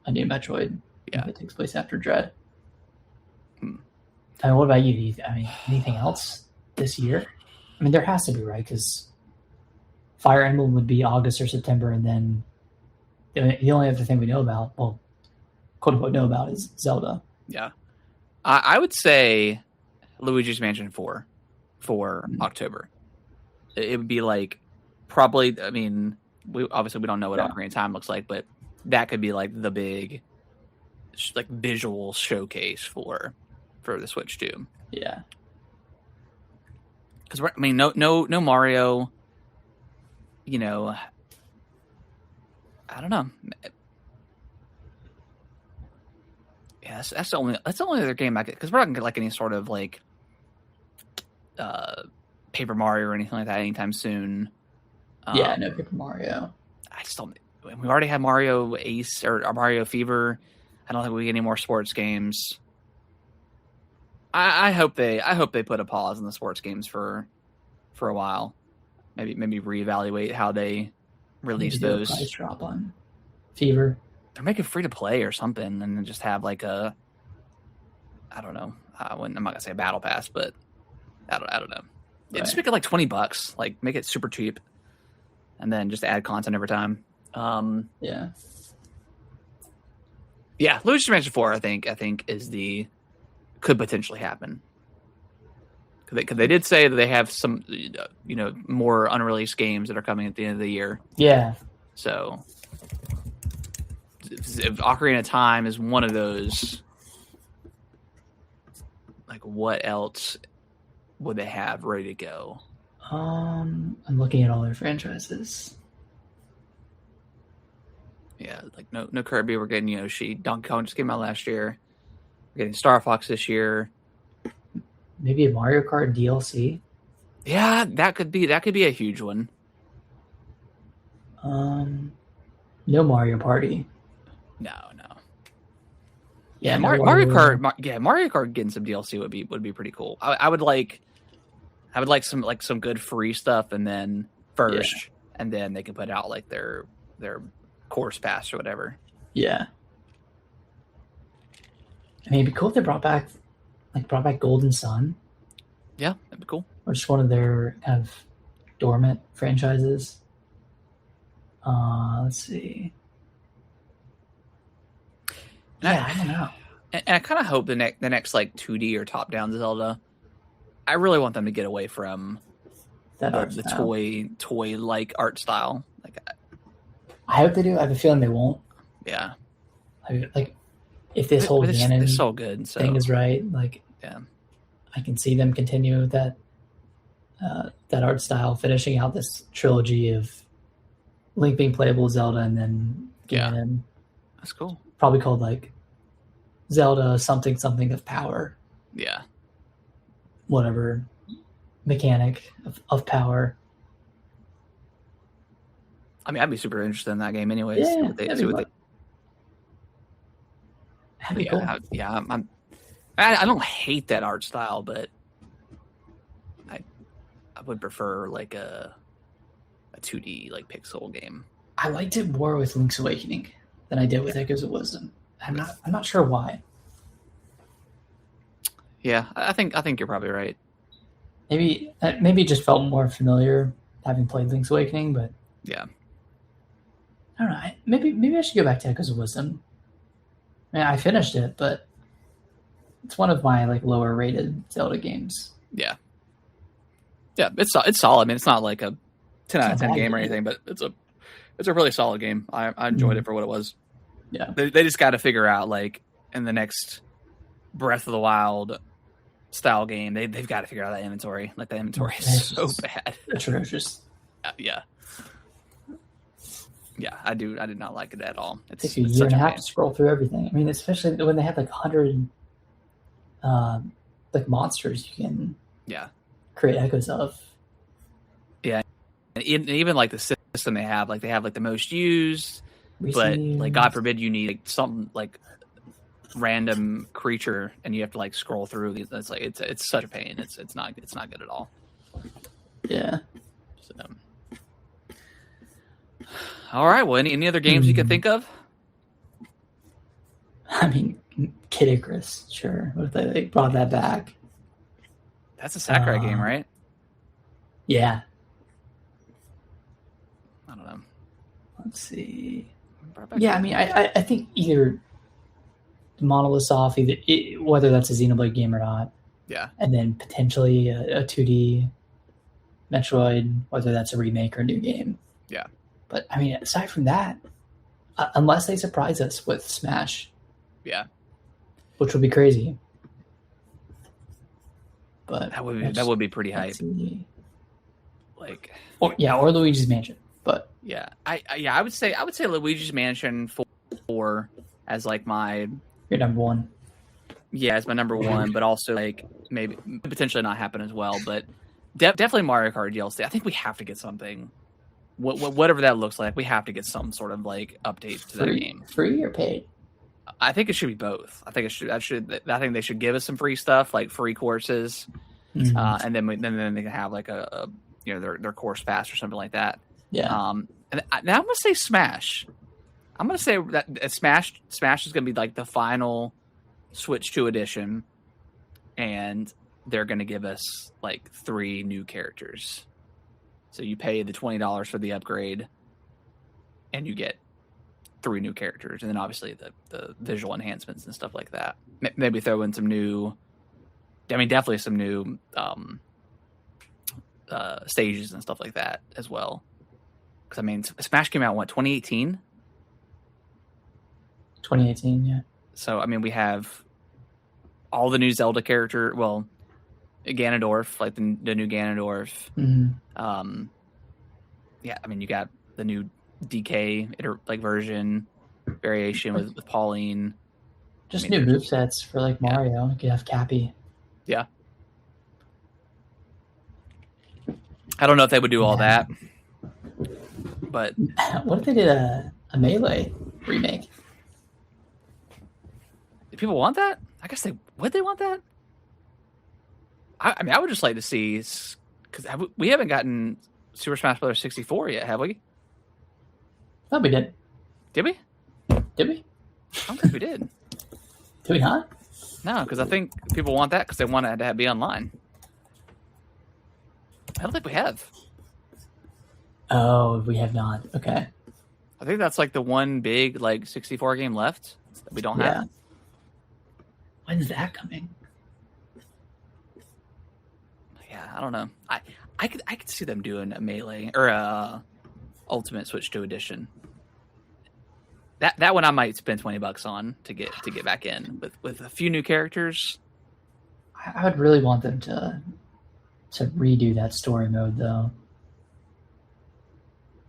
Metroid. Yeah. That takes place after Dread. I mean, what about you? Anything else this year? I mean, there has to be, right? Because Fire Emblem would be August or September, and then the only other thing we know about, well, quote unquote, know about is Zelda. Yeah. I would say Luigi's Mansion 4 for October. It would be like probably, I mean, we don't know what Ocarina of Time looks like, but that could be like the big like visual showcase for the Switch 2. Yeah. Because I mean, no Mario. you know, I don't know. Yeah, that's the only other game I could, because we're not gonna get like any sort of like Paper Mario or anything like that anytime soon. Yeah, no Paper Mario. I just don't. We already had Mario Ace or Mario Fever. I don't think we get any more sports games. I hope they put a pause on the sports games for a while. Maybe reevaluate how they release those. Price drop on Fever. Or make it free to play or something, and then just have like a, I don't know. I'm not gonna say a battle pass, but I don't know. Yeah, just make it like $20. Like make it super cheap, and then just add content every time. Yeah. Luigi's Mansion 4, I think could potentially happen. Because they did say that they have some, more unreleased games that are coming at the end of the year. Yeah. So, if Ocarina of Time is one of those, like, what else would they have ready to go? I'm looking at all their franchises. Yeah, like no Kirby. We're getting Yoshi. Donkey Kong just came out last year. We're getting Star Fox this year. Maybe a Mario Kart DLC. Yeah, that could be a huge one. No Mario Party. No. Yeah, Mario Kart. Mario Kart getting some DLC would be pretty cool. I would like some good free stuff, and then first, and then they can put out like their course pass or whatever. Yeah. I mean, it'd be cool if they brought back Golden Sun. Yeah, that'd be cool. Or just one of their kind of dormant franchises. Let's see. Yeah, I don't know. And I kind of hope the next like 2D or top-down Zelda, I really want them to get away from the toy like art style. Like, I hope they do. I have a feeling they won't. Yeah. Like if this whole Ganon so good, thing is right, like yeah, I can see them continue with that art style, finishing out this trilogy of Link being playable Zelda, and then Ganon. That's cool. Probably called like Zelda something of power. Yeah. Whatever mechanic of power. I mean, I'd be super interested in that game anyways. Yeah, that'd be cool. I don't hate that art style, but I would prefer like a 2D like pixel game. I liked it more with Link's Awakening than I did with Echoes of Wisdom. I'm not sure why. Yeah, I think you're probably right. Maybe it just felt more familiar having played Link's Awakening, but yeah. I don't know. Maybe I should go back to Echoes of Wisdom. I mean, I finished it, but it's one of my like lower rated Zelda games. Yeah, it's solid. I mean, it's not like a 10 out of 10 game or anything, but it's a really solid game. I enjoyed it for what it was. Yeah, they just got to figure out like in the next Breath of the Wild style game, they've got to figure out that inventory. Like that inventory is so bad, atrocious. Yeah. Yeah, I did not like it at all. It takes you a year and a half to scroll through everything. I mean, especially when they have like 100 like monsters you can create echoes of. Yeah, and even like the system they have like the most used, but like God forbid you need like something like random creature and you have to like scroll through these. It's like it's such a pain. It's not good at all. Yeah. So. All right. Well, any other games you can think of? I mean, Kid Icarus, sure. What if they brought that back? That's a Sakurai game, right? Yeah. I don't know. Let's see. Yeah, I mean, I think either Monolith Soft, whether that's a Xenoblade game or not. Yeah. And then potentially a 2D Metroid, whether that's a remake or a new game. Yeah. But, I mean, aside from that, unless they surprise us with Smash. Yeah. Which would be crazy. But that would be pretty hype. Like, or Luigi's Mansion. but I would say Luigi's Mansion 4 as like my your number one. Yeah, as my number one, but also like maybe potentially not happen as well. But definitely Mario Kart DLC. I think we have to get something, whatever that looks like. We have to get some sort of like update to that game. Free or paid? I think it should be both. I think it should. I think they should give us some free stuff, like free courses, and then they can have like a their course pass or something like that. Yeah. And now I'm gonna say Smash. I'm gonna say that Smash is gonna be like the final Switch 2 edition, and they're gonna give us like 3 new characters. So you pay the $20 for the upgrade, and you get 3 new characters, and then obviously the visual enhancements and stuff like that. Maybe throw in some new, definitely some new stages and stuff like that as well. Because Smash came out in 2018. 2018, yeah. So we have all the new Zelda character. Well, Ganondorf, like the new Ganondorf. Mm-hmm. You got the new DK version variation with Pauline. Just new movesets for like Mario. You could have Cappy. Yeah. I don't know if they would do all that, but what if they did a Melee remake? Do people want that? I guess would they want that? I would just like to see, because we haven't gotten Super Smash Bros. 64 yet, have we? No, we did. Did we? Did we? I don't think we did. Did we not? No, because I think people want that because they want it to be online. I don't think we have. Oh, we have not. Okay. I think that's like the one big 64 game left that we don't have. When's that coming? Yeah, I don't know. I could see them doing a Melee or a Ultimate Switch 2 edition. That one I might spend $20 on to get back in with a few new characters. I would really want them to redo that story mode though.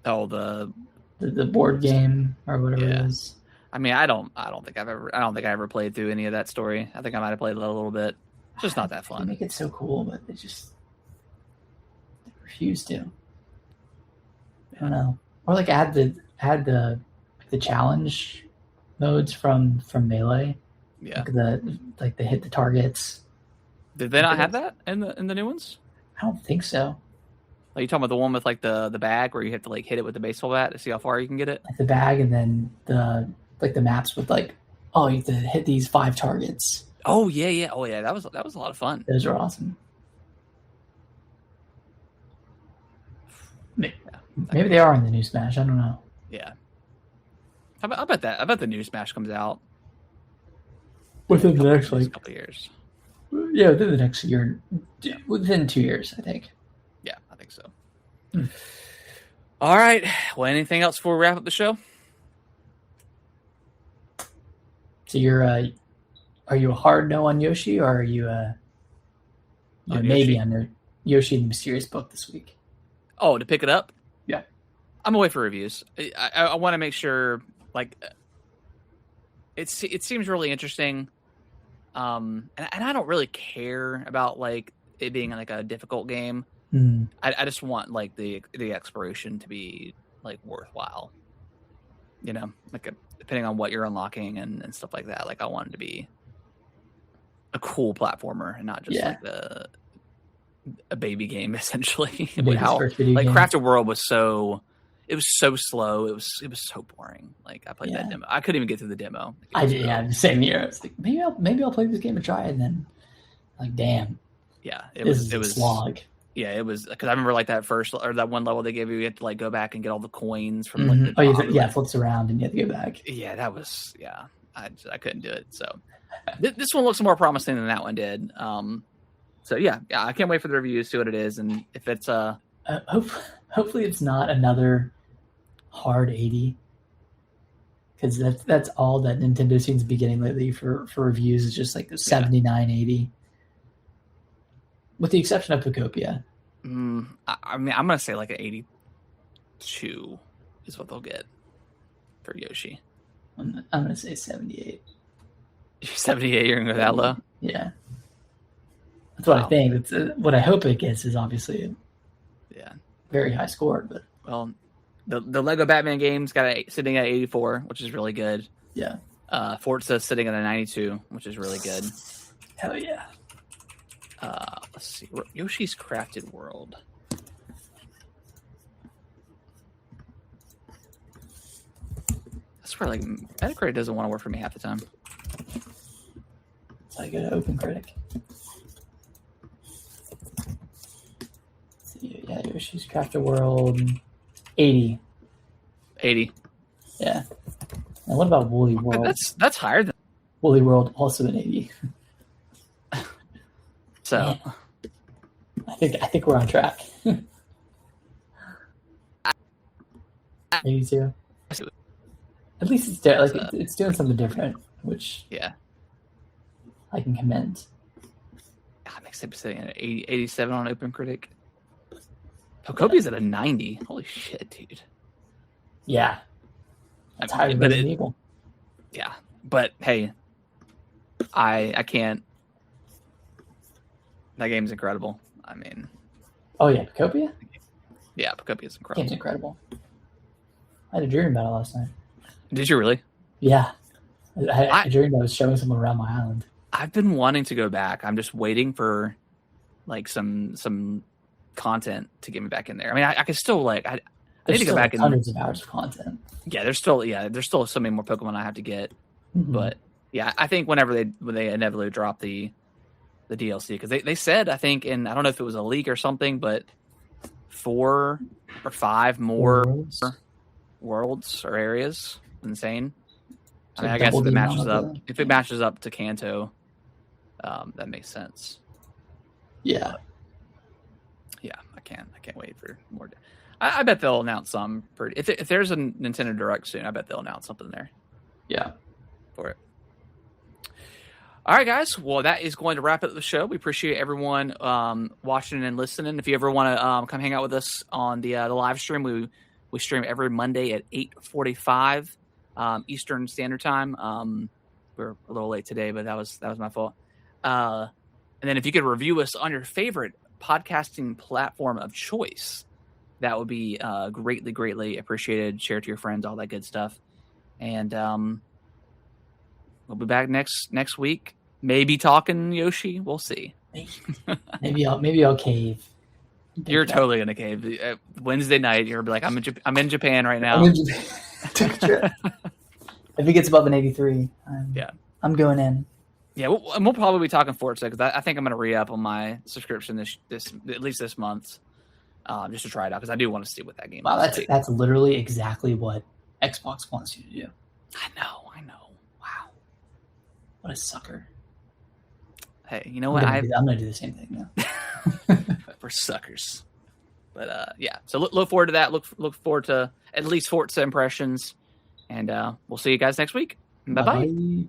Oh, the board game or whatever it is. I don't think I ever played through any of that story. I think I might have played it a little bit. It's just not that fun. They make it so cool, but they refuse to. I don't know. Or add the challenge modes from Melee. Yeah. The hit the targets. Did they not have that in the new ones? I don't think so. Are you talking about the one with the bag where you have to hit it with the baseball bat to see how far you can get it? The bag, and then the maps with you have to hit these 5 targets. Oh yeah. That was a lot of fun. Those are awesome. Maybe they are in the new Smash. I don't know. Yeah. I bet the new Smash comes out within the next couple years. Yeah, within the next year. Within 2 years, I think. Yeah, I think so. All right. Well, anything else before we wrap up the show? So are you a hard no on Yoshi, or are you maybe on Yoshi and the Mysterious Book this week? Oh, to pick it up? Yeah. I'm away for reviews. I want to make sure, it seems really interesting. And I don't really care about it being a difficult game. Mm. I just want the exploration to be worthwhile. Depending on what you're unlocking and stuff like that. I want it to be a cool platformer and not just a baby game essentially. How Crafted World was so slow. It was so boring. I played that demo. I couldn't even get through the demo. I did. Yeah, same here. I was maybe I'll play this game and try it, and then damn. Yeah, it was a slog. Yeah, it was, because I remember that first or that one level they gave you had to go back and get all the coins from it flips around and you have to go back. Yeah, that was I couldn't do it. So this one looks more promising than that one did. So yeah, I can't wait for the reviews, see what it is, and if it's hopefully it's not another hard 80, because that's all that Nintendo seems to be getting lately for reviews is just the 79, 80. With the exception of Pocopia. I'm going to say an 80. 2 is what they'll get for Yoshi. I'm going to say 78. 78, you're going to go that low? Yeah. That's what I think. That's what I hope it gets is obviously a very high score. But well, the Lego Batman game's sitting at 84, which is really good. Yeah. Forza's sitting at a 92, which is really good. Hell yeah. Let's see. Yoshi's Crafted World. I swear, like, Metacritic doesn't want to work for me half the time. So I go to OpenCritic. Yeah, Yoshi's Crafted World, 80. 80. Yeah. And what about Woolly World? That's higher than Woolly World, also an 80. So man, I think we're on track. 82. At least it's doing something different, which I can commend. Mixtape is sitting at 87 on OpenCritic. Pocopia's at a 90. Holy shit, dude. Yeah. That's higher than Resident Evil. Yeah. But hey, I can't. That game's incredible. I mean. Oh yeah, Pocopia? Yeah, Pocopia's incredible. Game's incredible. I had a dream about it last night. Did you really? Yeah. I dreamed I was showing someone around my island. I've been wanting to go back. I'm just waiting for like some content to get me back in there. I mean, I could still like I need to go back and hundreds of hours of content. Yeah, there's still so many more Pokemon I have to get. Mm-hmm. But yeah, I think when they inevitably drop the DLC, because they said, I think, I don't know if it was a leak or something, but 4 or 5 more worlds or areas. Insane. I mean, I guess if it matches up to Kanto, that makes sense. Yeah. But, yeah, I can't wait for more. I bet they'll announce some if there's a Nintendo Direct soon, I bet they'll announce something there. Yeah. For it. All right, guys. Well, that is going to wrap up the show. We appreciate everyone watching and listening. If you ever want to come hang out with us on the live stream, we stream every Monday at 8:45 Eastern Standard Time. We're a little late today, but that was my fault. And then if you could review us on your favorite podcasting platform of choice, that would be greatly appreciated. Share it to your friends, all that good stuff. And we'll be back next week. Maybe talking Yoshi. We'll see. Maybe I'll cave. You're totally gonna cave. Wednesday night, you're gonna be like, I'm in Japan right now. I'm in Japan. Took a trip. If it gets above an 83, I'm going in. Yeah, we'll probably be talking Forza because I think I'm gonna re-up on my subscription this at least this month, just to try it out because I do want to see what that game. Wow, that's literally exactly what Xbox wants you to do. I know. Wow, what a sucker. Hey, you know what? I'm gonna do the same thing now. We're suckers. But yeah, so look forward to that. Look forward to at least Forza impressions, and we'll see you guys next week. Bye bye.